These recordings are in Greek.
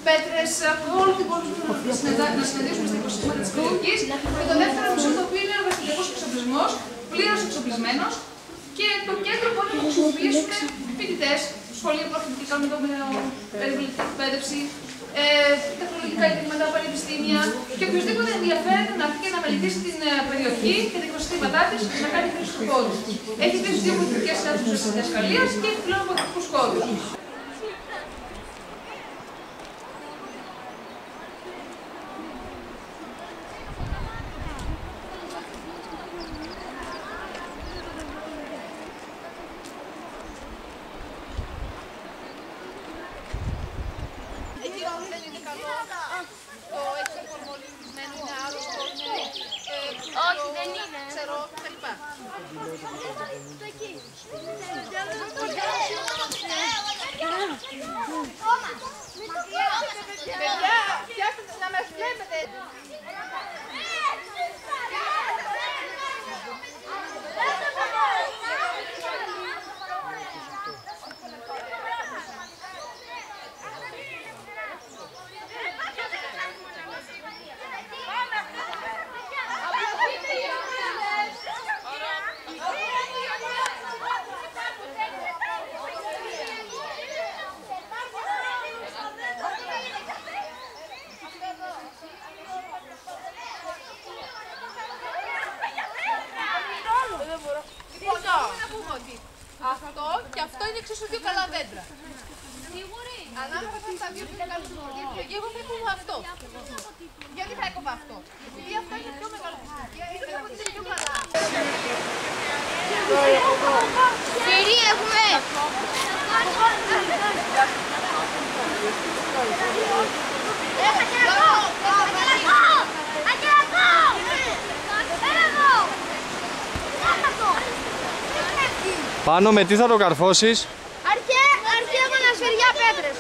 Πέτρες από όλο την πόλη να συναντήσουμε στα οικοσύστηματα της περιοχής. Και το δεύτερο μισό το οποίο είναι εργαστηριακός εξοπλισμός, πλήρως εξοπλισμένος. Και το κέντρο μπορεί να χρησιμοποιήσουν φοιτητές, σχολεία που αρχιτεκτονική κάνουν περιβαλλοντική εκπαίδευση, τεχνολογικά ιδρύματα, πανεπιστήμια και οποιοδήποτε ενδιαφέρεται να έρθει και να μελετήσει την περιοχή και τα οικοσυστήματά της να κάνει χρήση του χώρου. Έχει επίσης δύο πολιτικές αίθουσες διδασκαλίας και επιπλέον βοηθητικούς χώρους. Όχι, δεν είναι. Ξέρω, κλπ. Παιδιά, φτιάξτε να μας βλέπετε. Αυτό και αυτό είναι εξίσου δύο καλά δέντρα. Ανάμεσα στα δύο πιο μεγάλη επιλογή, εγώ θα έκοβα αυτό. Γιατί θα έκοβα αυτό? Επειδή αυτό είναι πιο μεγάλο είναι πιο καλά. Συρί έχουμε! Πάνω με τι θα το καρφώσεις? Αρχαία μονασφαιριά πέτρες.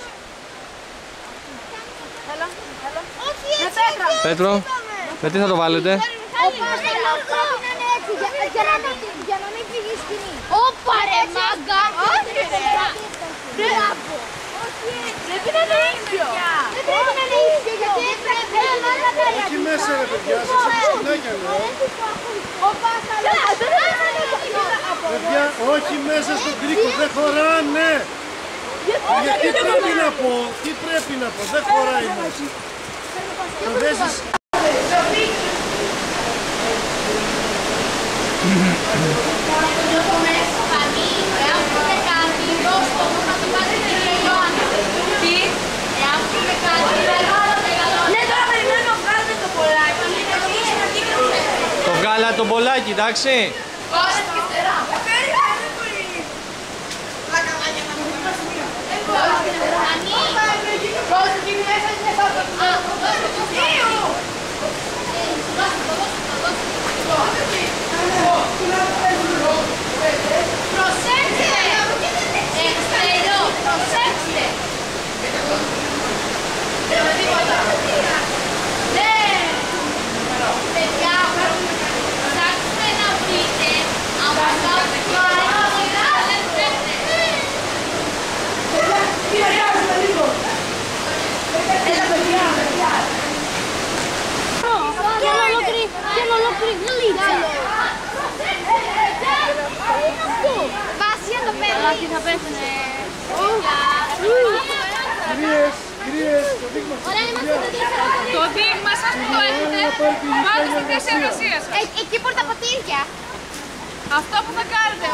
Πέτρο, με τι θα το βάλετε? Για να μην φύγει σκηνή. Όπα ρε μάγκα! Όχι ρε! Πρέπει να είναι ίσιο! Δεν πρέπει να είναι ίσιο γιατί πρέπει να είναι όχι μέσα ρε παιδιά, σας αποσκηνάκια λέω. Παιδιά, όχι μέσα στον κρίκο, δεν χωράνε! Γιατί πρέπει να πω, τι πρέπει να πω, δεν χωράει μέσα. Το δέσεις... Το βγάλα το μπολάκι, εντάξει. Βάσια το παιδί. Θα πέσουνε. Κυρίες, το δείγμα σας. Το δείγμα σας που το έχετε, βάλτε στη θέση εργασίας σας. Εκεί που τα ποτήρια. Αυτό που θα κάνετε.